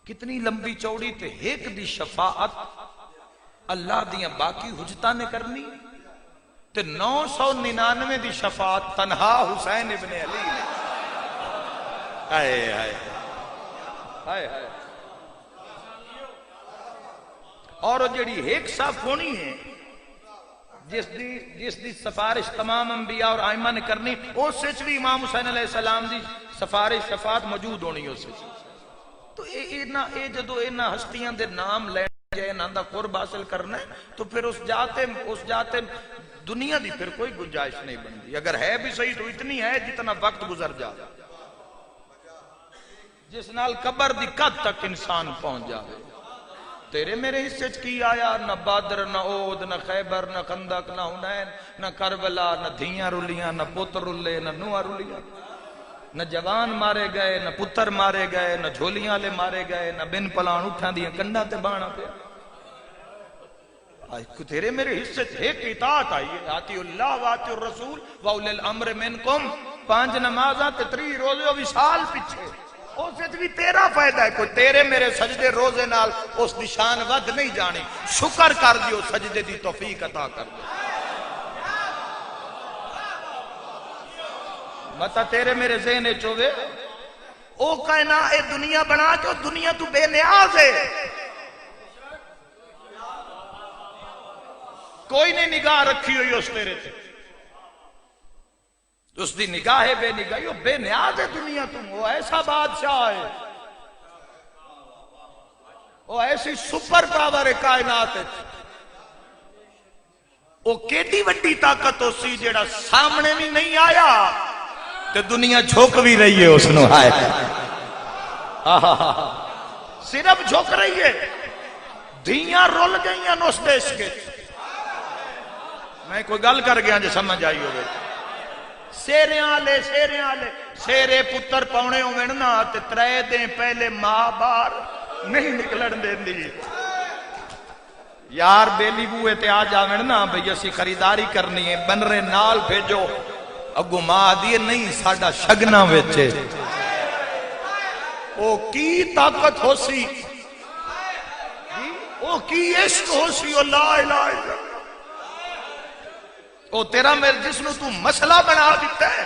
کتنی لمبی چوڑی تے ایک دی شفاعت اللہ دیاں باقی حجتاں نے کرنی تے 999 دی شفاعت تنہا حسین ابن علی نے. ہائے ہائے ہائے ہائے. اور جڑی ایک صف ہونی ہے جس دی سفارش تمام انبیاء اور آئمہ نے کرنی اس سچ بھی امام حسین علیہ السلام دی سفارش شفاعت موجود ہونی اس سچ. تو اے جدو اینا ہستیاں دے نام لینے جائے انہاں دا قرب حاصل کرنا ہے تو پھر اس جاتے دنیا دی پھر کوئی گنجائش نہیں بنتی. اگر ہے بھی صحیح تو اتنی ہے جتنا وقت گزر جائے, جس نال قبر دی قد تک انسان پہنچ جائے. تیرے میرے حصے چ کی آیا؟ نہ بدر نہ احد نہ خیبر نہ خندق نہ حنین نہ کربلا, نہ دھیاں رلیاں نہ پتر رلے نہ نوح رلیاں, نہ جوان مارے گئے نہ پتر مارے گئے نہ جھولیاں لے مارے گئے نہ بن پلان اٹھاں دیاں کنڈاں تے بانا پیا. تیرے میرے حصے ایک اطاعت آئی ہے, آتی اللہ واتی الرسول واولی الامر منکم, 5 نمازاں تے 3 روزے و وصال پیچھے. اس وچ بھی تیرا فائدہ ہے. کوئی تیرے میرے سجدے روزے نال اس دی شان ود نہیں جانی. شکر کر دیو, سجدے دی توفیق عطا کر دے. متا تیرے میرے ذہن چوے او کہنا اے دنیا بنا کے دنیا تو بے نیاز ہے. کوئی نہیں نگاہ رکھی ہوئی اس تیرے تے, اس دی نگاہ ہے بے نگاہی, وہ بے نیاز ہے دنیا تم. وہ ایسا بادشاہ ہے, وہ ایسی سپر پاور ہے کائنات. وہ کیڑی وڈی طاقت ہو سی جیڑا سامنے بھی نہیں آیا تے دنیا جھوک بھی رہی ہے اس نو. ہائے صرف جھوک رہی ہے, دھیاں رول گئیاں اس دیش کے. میں کوئی گل کر گیا جو سمجھ آئی ہوئے. سیریاں لے سیرے پتر پاؤنے ہونا تے 3 دن پہلے ماں بار نہیں نکلن دین دی. یار بیلی بوئے تے آ جاویں نا بھئی اسی خریداری کرنی ہے, بنرے نال بھیجو. اگو ماں دیئے نہیں ساڈا شگنا وچے. او کی طاقت ہو سی, او کی عشق ہو سی, او لا الہ الا اللہ. او تیرا میرے جس نو تو مسئلہ بنا دیتا ہے,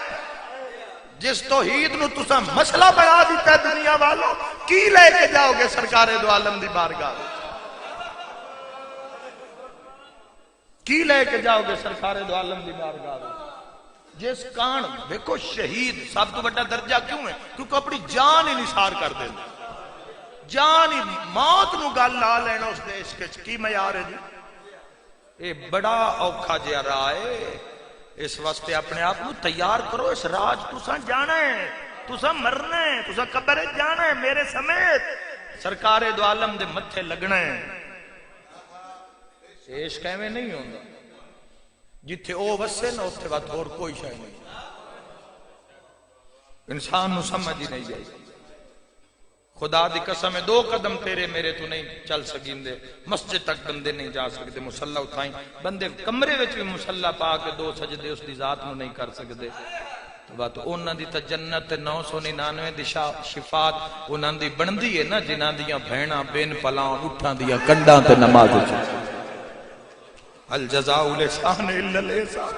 جس توحید نو تسا مسئلہ بنا دیتا ہے دنیا والوں, کی لے کے جاؤ گے سرکار دو عالم دی بارگاہ؟ کی لے کے جاؤ گے سرکار دو عالم دی بارگاہ؟ جس کان دیکھو شہید سب تو بڑا درجہ کیوں ہے؟ کیونکہ اپنی جان ہی نثار کر دیں, جان ہی موت نو گل لا لینا اس دیش کے کی معیار ہے جی. اے بڑا اوکھا جہا راہ ہے. اس واسطے اپنے آپ کو تیار کرو, اس راج تسا جانا ہے, تسا مرنا ہے, تسا قبر جانا ہے میرے سمیت, سرکار دو عالم دے متھے لگنا ہے. عشق ایویں نہیں ہوندا, جتھے او وسے نہ اتھے وقت اور کوئی شے نہیں. انسان نو سمجھ ہی نہیں جائے. خدا دی قسم ہے 2 قدم تیرے میرے تو نہیں چل سکیندے, مسجد تک بندے نہیں جا سکتے, مصلی اٹھائیں بندے کمرے وچ بھی مصلی پا کے 2 سجدے اس دی ذات نو نہیں کر سکتے. تو بات انہاں دی تے جنت 999 دی شفاعت انہاں دی بندی ہے نا جنہاں دیاں بہناں بین پلاں اٹھاں دیاں کنڈاں تے نماز وچ. الجزاء الاحسان الا الاحسان.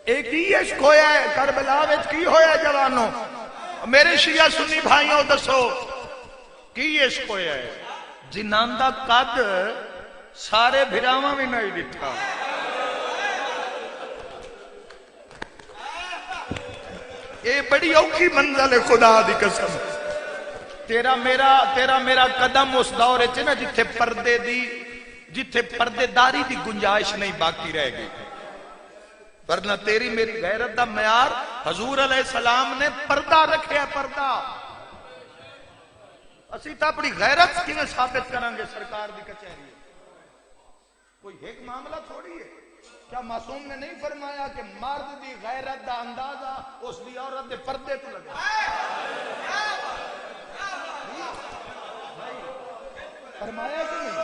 ایک ہی عشق ہویا ہے کربلا وچ, کی ہویا جوانوں میرے شیعہ سنی بھائیوں دسو کی عشق ہویا ہے؟ جنہاں دا قد سارے بھراواں بھی نہیں دٹھا. اے بڑی اوکھی منزل ہے خدا دی قسم. تیرا میرا قدم اس دور وچ نا جتھے پردے داری دی گنجائش نہیں باقی رہ گئی. ورنہ تیری میری غیرت دا معیار حضور علیہ السلام نے پردہ رکھے. پردہ اسی تا اپنی غیرت کی میں ثابت کریں گے سرکار دی کچہری. کوئی ایک معاملہ تھوڑی ہے. کیا معصوم نے نہیں فرمایا کہ مرد دی غیرت دا اندازہ اس دی عورت دے پردے تو لگا؟ فرمایا کہ نہیں؟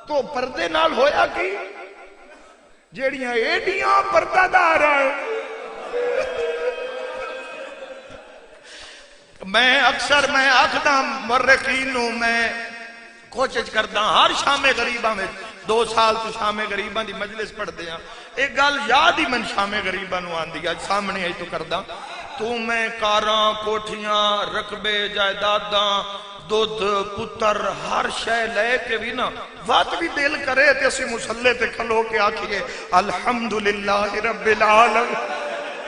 تو پردے نال ہویا کی جیڑیاں ایڈیاں پردہ دار آئے. میں اکثر میں آکھدا مرقینوں میں کوشش کردا ہر شام غریباں میں 2 سال تو شام غریباں دی مجلس پڑھدے ہاں. ایک گل یاد ہی من شام غریباں نو آندی اج سامنے آئی تو کردا. تو میں کاراں کوٹھیاں رقبے جائیداداں دودھ پتر ہر شے لے کے بھی نا وقت بھی دل کرے تے اسی مصلی تے کھلو کے آکھیے الحمدللہ رب العالمین.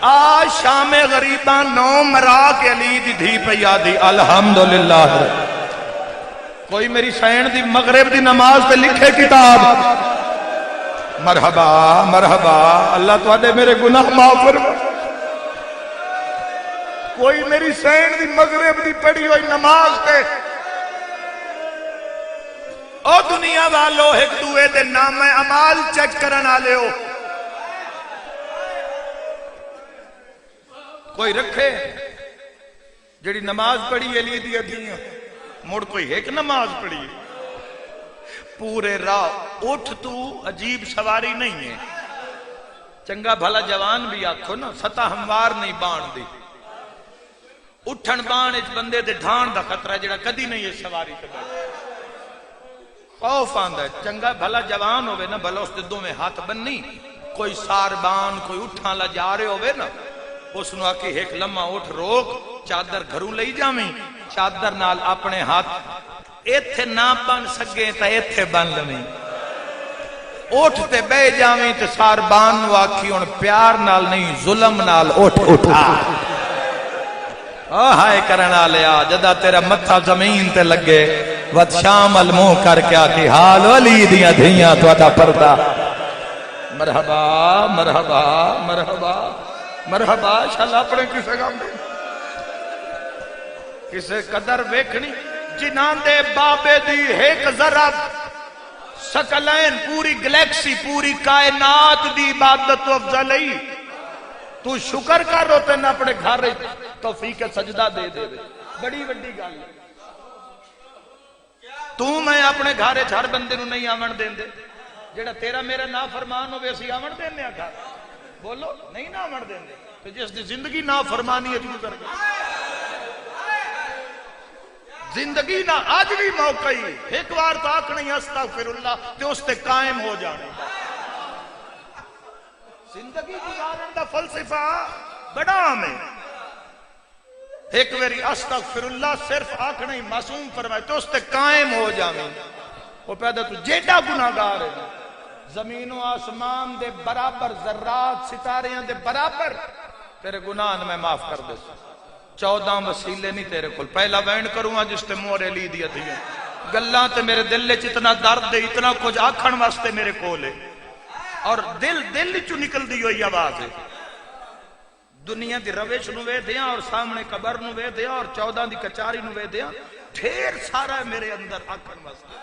آج شام غریباں 9 مرا کے علی دی دھی پہ یادی الحمدللہ. کوئی میری سین دی مغرب دی نماز تے لکھے کتاب مرحبا مرحبا اللہ تو آدھے میرے گناہ معاف فرما کوئی میری سین دی مغرب دی پڑھی ہوئی نماز تے او دنیا والو ایک دوے دے نام اعمال چیک کرن آلے ہو کوئی رکھے جڑی نماز پڑھی علی دی ادھیاں مڑ کوئی ایک نماز پڑھی پورے راہ اٹھ تو عجیب سواری نہیں ہے چنگا بھلا جوان بھی آکھو نا سطح ہموار نہیں بان دی اٹھن بان اس بندے دے ڈھان دا خطرہ ہے جڑا کدی نہیں ہے سواری تے خوف آندا ہے چنگا بھلا جوان ہوئے نا بھلا اس دے دو میں ہاتھ بننی کوئی ساربان کوئی اٹھاں لا جا رہے ہوئے نا اس نو آکی ایک لمحہ اٹھ روک چادر گھروں لئی جاویں چادر نال اپنے ہاتھ ایتھے نہ بن سکے تا ایتھے بن لویں اٹھ تے بے جاویں تے ساربان نو آکی ان پیار نال نہیں ظلم نال اٹھ اٹھا ہائے کرنا لیا جدا تیرا متھا زمین تے لگے ود شام الموہ کر کے آتی حال ولی دیاں دھیاں تو آتا پردہ مرحبا مرحبا مرحبا مرحبا شاءاللہ اپنے کسے گام دے کسے قدر ویکھنی جنان دے بابے دی ایک ذرہ سکلین پوری گلیکسی پوری کائنات دی عبادت و افضلی تو شکر کر رو تے نہ اپنے گھر توفیق سجدہ دے دے بڑی بڑی گل تو میں اپنے گھر ہر بندے نو نہیں آمن دین دے جڑا تیرا میرا نافرمان ہوئے اسی آمن دینے گھر بولو نہیں نہ آمن دین دے تو جس دی زندگی نافرمانی ہے جو کر گئی زندگی نہ آج بھی موقع ہی ایک بار تو آنکھ نہیں استغفر اللہ تے اس تے قائم ہو جانے زندگی گزارن دا فلسفہ بڑا عام ہے ایک ویری استغفر اللہ صرف آنکھ نہیں معصوم فرمائے تو اس تے قائم ہو جانے وہ پیدا تو جیڑا گناہگار ہے زمین و آسمان دے برابر ذرات ستاریاں دے برابر تیرے گناہ میں معاف کر دے 14 وسیلے نہیں تیرے کل پہلا وینڈ کروں گا جس تے مورے لی دیا دیا گلاں تے میرے دل لے اتنا درد دے اتنا کچھ آکھن واسطے میرے کولے اور دل چو نکل دی ہوئی آواز ہے دنیا دی روش نو وے دیاں اور سامنے قبر نو وے دیاں اور 14 دی کچاری نو وے دیاں ڈھیر سارا ہے میرے اندر آکھن واسطے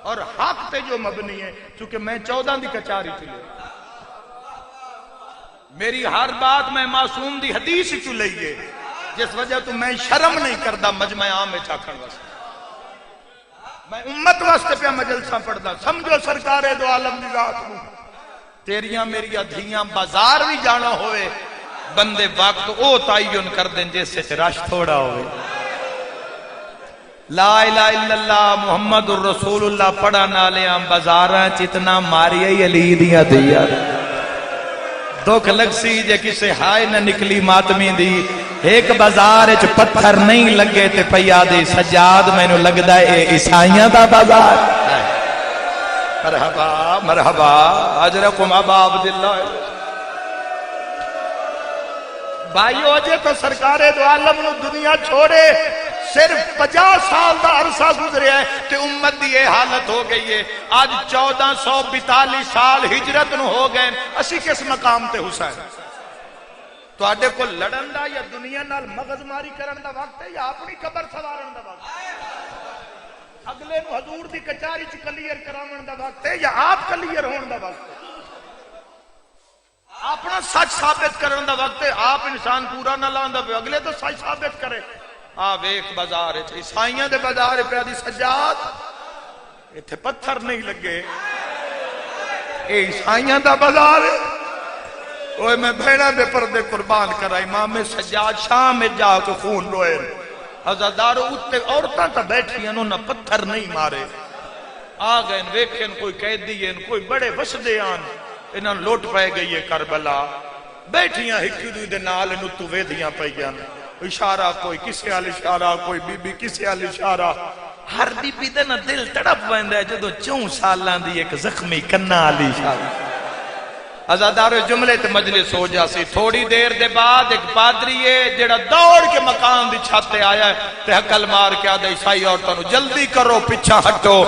اور حق تے جو مبنی ہے چونکہ میں 14 دی کچاری چلے میری ہر بات میں معصوم دی حدیث چو لئیے جس وجہ تو میں شرم نہیں کردہ مجمع عام میں چاکھن واسطے میں امت واسطے پہ مجلسہ پڑھدا سمجھو سرکار دو عالم دی ذات ہوں تیریاں میری ادھیاں بازار بھی جانا ہوئے بندے وقت او تعین کر دیں جیسے رش تھوڑا ہوئے لا الہ الا اللہ محمد الرسول اللہ پڑھا نالیاں بازاراں چتنا ماری علی دیاں دیا دکھ لگ سی جے کسے ہائے نہ نکلی ماتمی دی ایک بازار اچ پتھر نہیں لگے تے پیا دی سجاد میں نو لگ دا اے عیسائیاں دا بازار مرحبا مرحبا اجرکم ابا عبداللہ بھائی ہو جے تو سرکار دو عالم نو دنیا چھوڑے صرف 50 سال دا عرصہ گزرے ہے کہ امت دی یہ حالت ہو گئی ہے آج 1442 سال ہجرت نو ہو گئے اسی کس مقام تے حسین تو آڈے کو لڑن دا یا دنیا نال مغز ماری کرن دا وقت ہے یا اپنی قبر سوارن دا وقت ہے اگلے نو حضور دی کچاری چ کلیئر کرامن دا وقت ہے یا آپ کلیئر ہون دا وقت ہے اپنا سچ ثابت کرن دا وقت ہے آپ انسان پورا نہ لاندا پہ اگلے تو سچ ثابت کرے ایک بازار ہے عیسائیاں دے بازار پہ آدھی سجاد ایتھے پتھر نہیں لگے اے عیسائیاں دا بازار ہے اوہ میں بھیڑا دے پردے قربان کرا امام سجاد شام میں جا کے خون روئے عزادارو اتے عورتاں تا بیٹھی انہوں نے پتھر نہیں مارے آگئے ویکھیں کوئی قیدی ہیں کوئی بڑے وسدے آن انہاں لوٹ پائے گئی ہے کربلا بیٹھیاں ہکی دوئی دے نال نتو ویدیاں پائیاں اشارہ کوئی کسی آل اشارہ کوئی بی بی کسی آل اشارہ ہر بی بی دے نا دل تڑپ ویندہ ہے جدو 4 سالان دی ایک زخمی کنہ آل اشارہ ازادارو جملے تے مجلس ہو جاسی. تھوڑی دیر دے بعد ایک پادری ہے جڑا دوڑ کے مکان دی چھت تے آیا ہے تے حقل مار کے آدھے عیسائی عورتوں نو جلدی کرو پیچھا ہٹو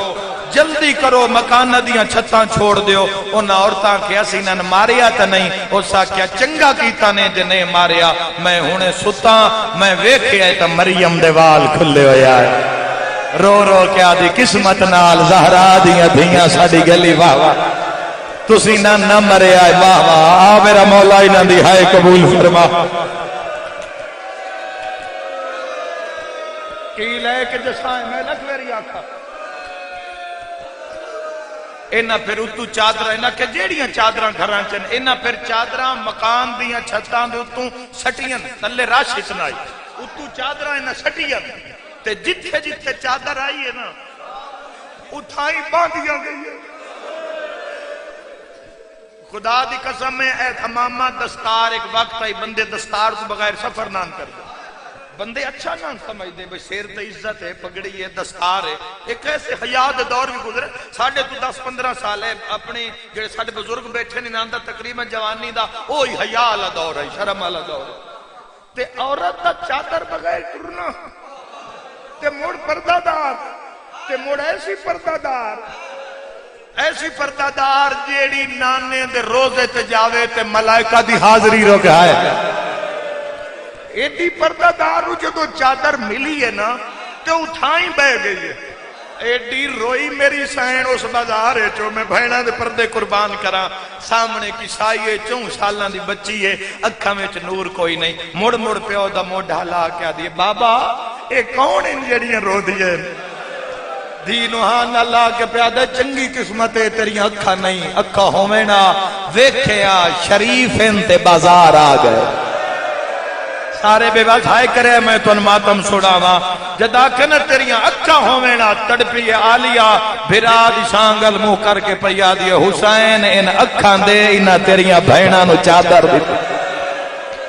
جلدی کرو مکان دیاں چھتاں چھوڑ دیو. انہاں عورتاں کہ اسی نن ماریا تے نہیں. اسا کیا چنگا کیتا نے جے نہیں ماریا. میں ہنے ستا میں ویکھیا تے مریم دے وال کھلے ہویا ہے. رو رو کے آدھی قسمت نال زہرا دیاں دھیاں ساڈی گلی واہ واہ تسی نہ مرے آئے واہ واہ. آ میرا مولا انہاں دی ہائے قبول فرما. کی لے کے جسائیں میں لکھ میری آکھا اینا پھر اتو چادرہ اینا کہ جیڑیاں چادرہ گھران چن اینا پھر چادرہ مکان دیاں چھتان دے اتو سٹیاں تلے راش اتنائی اتو چادرہ اینا سٹیاں تے جتھے جتھے چادر آئی ہے نا اتھائی باندھیاں گئی ہے. خدا دی قسم میں اے تمامہ دستار ایک وقت آئی بندے دستار تو بغیر سفر نان کر دے. بندے اچھا نہ سمجھ دے بھئی شیر تے عزت ہے پگڑی ہے دستار ہے. ایک ایسے حیات دور بھی گزرے ساڑھے تو 10-15 سال ہے اپنے جڑے ساڑھے بزرگ بیٹھے نہیں ناندہ تقریباً جوانی دا اوہی حیاء والا دور ہے شرم والا دور ہے. تے عورت دا چادر بغیر ٹرنا تے موڑ پردہ دار تے موڑ ایسی پردہ دار جیڑی نانے دے روزے تے جاوے تے ملائکہ دی حاضری رو کے آئے. ایڈی پردہ دار جدو چادر ملی ہے نا تے اٹھائیں بہ گئی ہے. ایڈی روئی میری سائن اس بازار ہے جو میں بھائنہ دے پردے قربان کرا سامنے کی سائیے 4 سالہ دی بچی ہے اکھا میں نور کوئی نہیں. مڑ مڑ پیو دا مو ڈھالا کیا دیئے بابا اے کون ان جڑیاں رو دیئے دینوہان اللہ کے پیادہ چنگی قسمت ہے تیری اکھا نہیں اکھا ہومینا ویکھیا شریف انتے بازار آ گئے. سارے بے بات ہائے کرے میں تو ان ماتم سڑاوا جدا کنا تیریاں اکھا ہومینا تڑپی آلیا بھراد شانگل منہ کر کے پیا دیے حسین ان اکھاں دے انہ تیریاں بھائنہ نو چادر دیتے.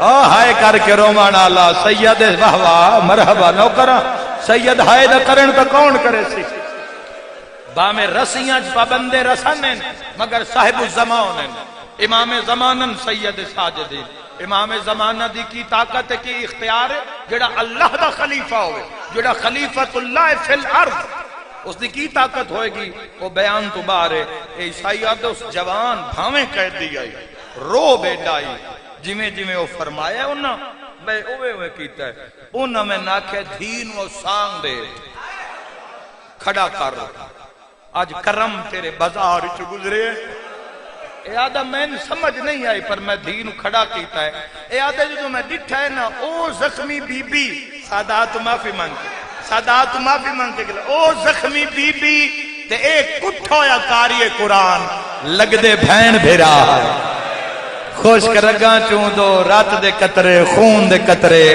ہائے کر کے رومان آلہ سید واہ مرحبا نو کرا سید ہائے دا کرن تا کون کرے سی. بامے رسیاں پابندے رسانن مگر صاحب الزمان امام زمانن سید ساجدین. امام زمانہ دی کی طاقت کی اختیار ہے جڑا اللہ دا خلیفہ ہوئے جڑا خلیفۃ اللہ فی الارض اس دی کی طاقت ہوئے گی. وہ بیان تو بارے عیسائیات اس جوان بھاویں قید دی آئی رو بیٹائی جمیں جمیں وہ فرمایا انہاں بے اوے کیتا ہے انہاں میں ناکھے دین و سانگ دے کھڑا کر آج کرم تیرے بازار چ گزرے. اے آدھا میں سمجھ نہیں آئی پر میں دین کھڑا کیتا ہے. اے آدھا جو میں ڈٹھا ہے نا او زخمی بی بی سادات معافی مانگ کے او زخمی بی بی تے ایک کٹھا یا کاری قرآن لگ دے بھین بھیرا خوشک رگاں چوں دو رات دے قطرے خون دے قطرے.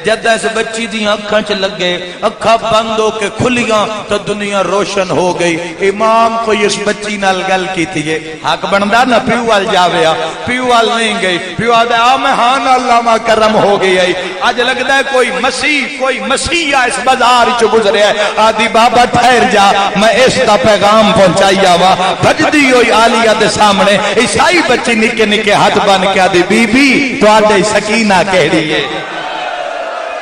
جد اس بچی دیاں اکھاں چ لگے اکھاں بند ہو کے کھلیاں تو دنیا روشن ہو گئی. امام کو اس بچی نال گل کی تھی حق بندا نہ پیو وال جاویا پیو وال نہیں گئی پیو آدھا آ میں ہاں اللہ ما کرم ہو گئی آئی. آج لگدا ہے کوئی مسیح اس بازار چ گزریا ہے. آدھی بابا ٹھہر جا میں اس دا پیغام پہنچائی آوا. بھجدی ہوئی عالیہ دے سامنے عیسائی بچی نکے نکے ہاتھ بن کے آدھی بی بی تواڈے سکینہ کہڑی ہے.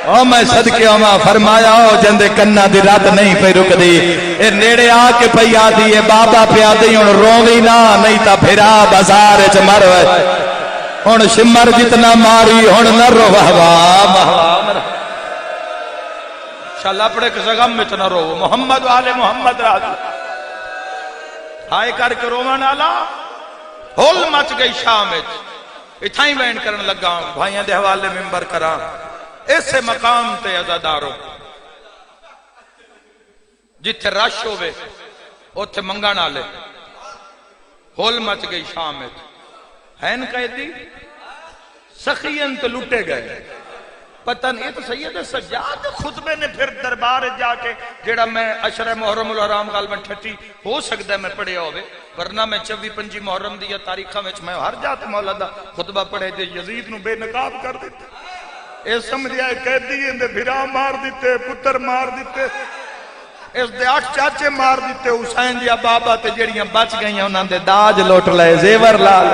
او میں صدقے ہوا فرمایا ہو جندے کنہ دی رات نہیں پہ رک دی. اے نیڑے آ کے پیا دیئے بابا پیا دی ان روی نہ نہیں تا پھرا بازار چ مروے ان شمر جتنا ماری ان نہ رو واہ شاء اللہ اپنے کس غم میں نہ رو محمد والے محمد راضی ہائے کر کے رومان آلا ہول مچ گئی شام اتھائیں وین کرن لگا بھائیاں دے حوالے ممبر کرا ایسے مقام تے عزادارو جتھے رش ہوئے اتھے منگا نالے ہول مچ گئی شام ہین قیدی سخین تے لٹے گئے. پتہ نہیں تو سید سجاد خطبے نے پھر دربار جا کے جیڑا میں عشر محرم الحرام غالباً 30 ہو سکتا ہے میں پڑھے ہوئے ورنہ میں 24-25 محرم دیا تاریخہ میں ہر جات مولا دا خطبہ پڑھے دے یزید نو بے نقاب کر دیتے. اے سمجھیا قیدی اندے بھرا مار دیتے پتر مار دیتے اس دے 8 چاچے مار دیتے. حسین دیا بابا تے جڑیاں بچ گئیاں انہاں دے داج لوٹ لے زیور لال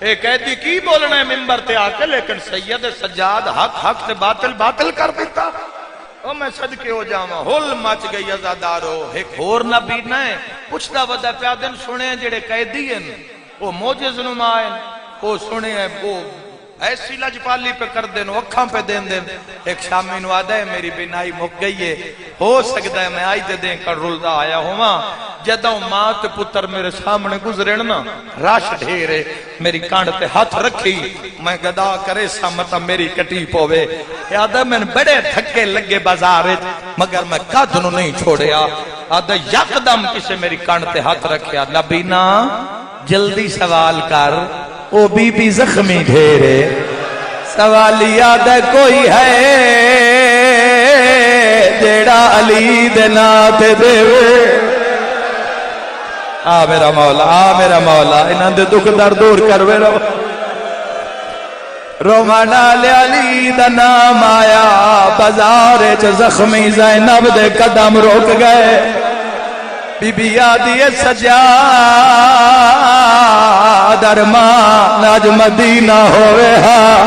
اے قیدی کی بولنا ہے ممبر تے آ کے، لیکن سید سجاد حق حق تے باطل باطل کر دیتا۔ او میں صدقے ہو جاواں، ہل مچ گئی عزادارو۔ ایک ہور نبی نہ ہے پوچھدا ودا پیا دن سنے جڑے قیدی ہیں او معجز نما ہیں، او سنے ہیں وہ ایسی لجپالی پہ کر دین، اکھاں پہ دین دین۔ ایک شامی نو آدھا ہے میری بینائی مک گئی ہے، ہو سکتا ہے میں آئی دے دیں کر رلدہ آیا ہوا، جدوں ماں تے پتر میرے سامنے گزرن نا راش ڈھیرے، میری کانڈ تے ہاتھ رکھی، میں گدا کرے سامتا میری کٹی پوے۔ آدھا میں بڑے دھکے لگے بازار مگر میں قد نو نہیں چھوڑیا۔ آدھا یکدم کسے میری کانڈ تے ہاتھ رکھیا، نبی نا جلدی سوال کر، او بی بی زخمی ڈھیرے، سوال یاد ہے کوئی ہے جیڑا علی دے نات دے وے۔ آ میرا مولا، آ میرا مولا، انہاں دے دکھ در دور کر وے رو۔ رومانا لے علی دا نام آیا، بازار چ زخمی زینب دے قدم روک گئے۔ بی بی آدھی سجاد ارمان اج مدینہ ہوئے ہاں،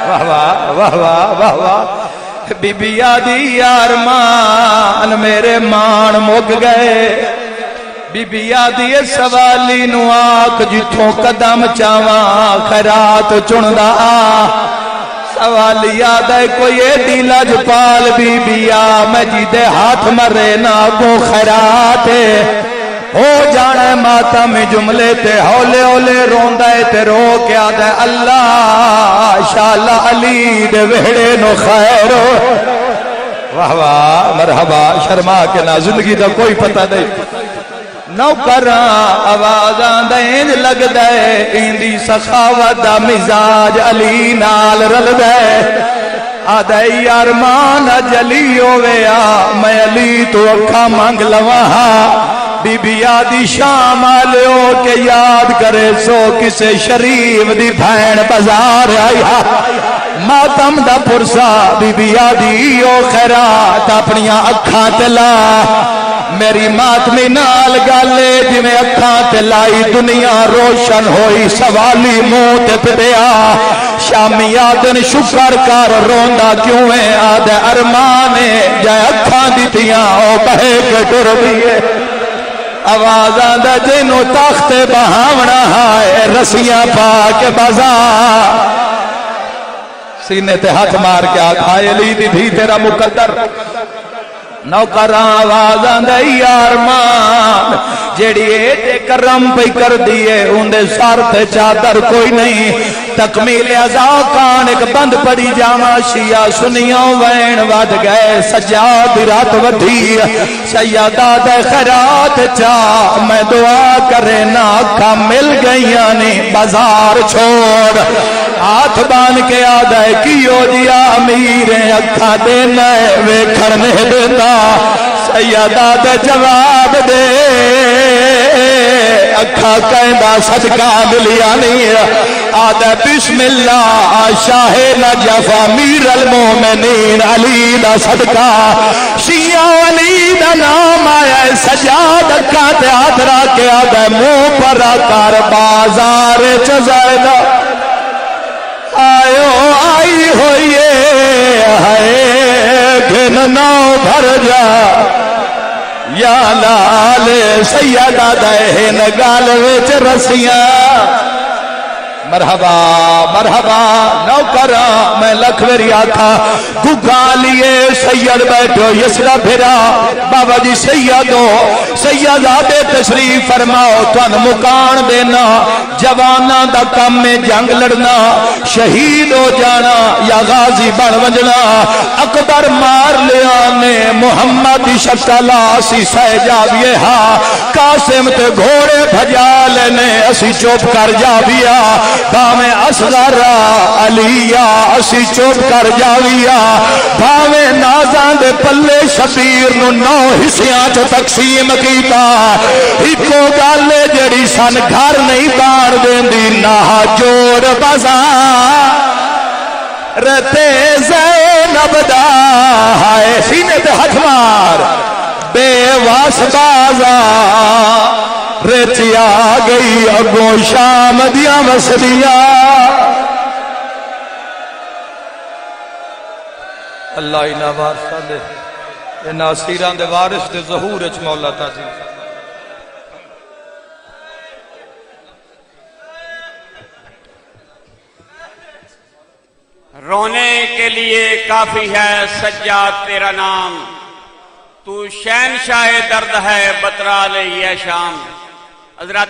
واہ واہ واہ واہ واہ واہ۔ بی بی آدھی ارمان میرے مان مک گئے۔ بی بی آدھی سوالی نو آکھ جتھوں قدم چاواں خیرات چندا آ۔ سوالی یاد ہے کوئی ایڈی لجپال بی بیا، میں جی دے ہاتھ مرے نا کو خیرات ہو جانے ماتم جملے تے ہولے ہولے روندے تے رو کے آدھے اللہ شاءاللہ علی دے وہڑے نو خیر ہو۔ واہ واہ مرحبا، شرما کے نا زندگی دا کوئی پتہ نہیں۔ نوکراں آوازاں دین لگ دے، ایندی سخاوت دا مزاج علی نال رل دے۔ آدھے ارمان اج علی ہویا، میں علی تو اکھا مانگ لواں۔ بی بی آدھی شام آلیو کے یاد کرے سو کسے شریف دی بھین بازار آیا، ماتم دا پرسا بی بی آدھی او خیرات اپنیاں اکھاں تلا۔ میری ماتمی نال گالے جی میں اکھاں تلائی دنیا روشن ہوئی، سوالی موت پدیا۔ شامی آدن شکر کر روندہ کیوں ہے، آدھے ارمانے جائے اکھاں دیتیاں او بہے کے ٹر دیئے۔ آوازاں دا جنو تخت بہاونا ہے، رسیاں پاک بازار۔ سینے تے ہاتھ مار کے آکھائے لی دی بھی تیرا مقدر۔ نوکراں آوازاں دے ارمان جیڑی تے کرم پہ کر دیے، اندے سر تے چادر کوئی نہیں۔ تکمیل ازاکان ایک بند پڑی جاما، شیعہ سنیوں وین ود گئے، سجاد رات ودھی سیادہ دے خیرات چاہ۔ میں دعا کرے نا اکھا مل گئیاں نہیں بازار چھوڑ، ہاتھ بان کے آدھے کیو جیا امیریں اکھا دینا ویکھنے دیتا۔ سیادہ دے جواب دے اکھا کہندہ صدقہ ملیا نہیں، آدھے بسم اللہ شاہ نجف امیر المومنین علی دا صدقہ۔ شیعہ علی دا نام آیا، سجاد اکھا تے ہاتھ کے آدھے منہ پر کر بازار چزائدہ آئیو آئی ہوئیے ہے گھن نو بھر جا یا لال سیدہ دہن گال وچ رسیاں۔ مرحبا مرحبا نوکرا میں لکھوری آکھا گگا لیے سید بیٹھو یسرا پھرا۔ بابا جی سیدو سیدادے تشریف فرماؤ، تن مکان دینا، جوانا دا کم میں جنگ لڑنا، شہید ہو جانا یا غازی بن وجنا۔ اکبر مار لیا نے محمد شکلا سی سہ جاویے ہاں، قاسم تے گھوڑے بھجا لینے اسی چوپ کر جاویا۔ بھاویں اصغر علیہ اسی چوپ کر جاویا، بھاویں نازاں دے پلے شبیر نو 9 حصیاں چ تقسیم کیتا۔ ایکو گل جڑی سن گھر نہیں بان دیندی، نہ جوڑ بازار رتے زینب دا ہائے سینے تے ہتھ مار بے واس بازار رچ آ گئی اگوں شام دیاں وسدیاں اللہ انہاں وارثاں دے انہاں اسیراں دے وارث دے ظہور وچ مولا تعظیم رونے کے لیے کافی ہے سجاد تیرا نام، تو شہنشاہ درد ہے بترا لے یہ شام. حضرات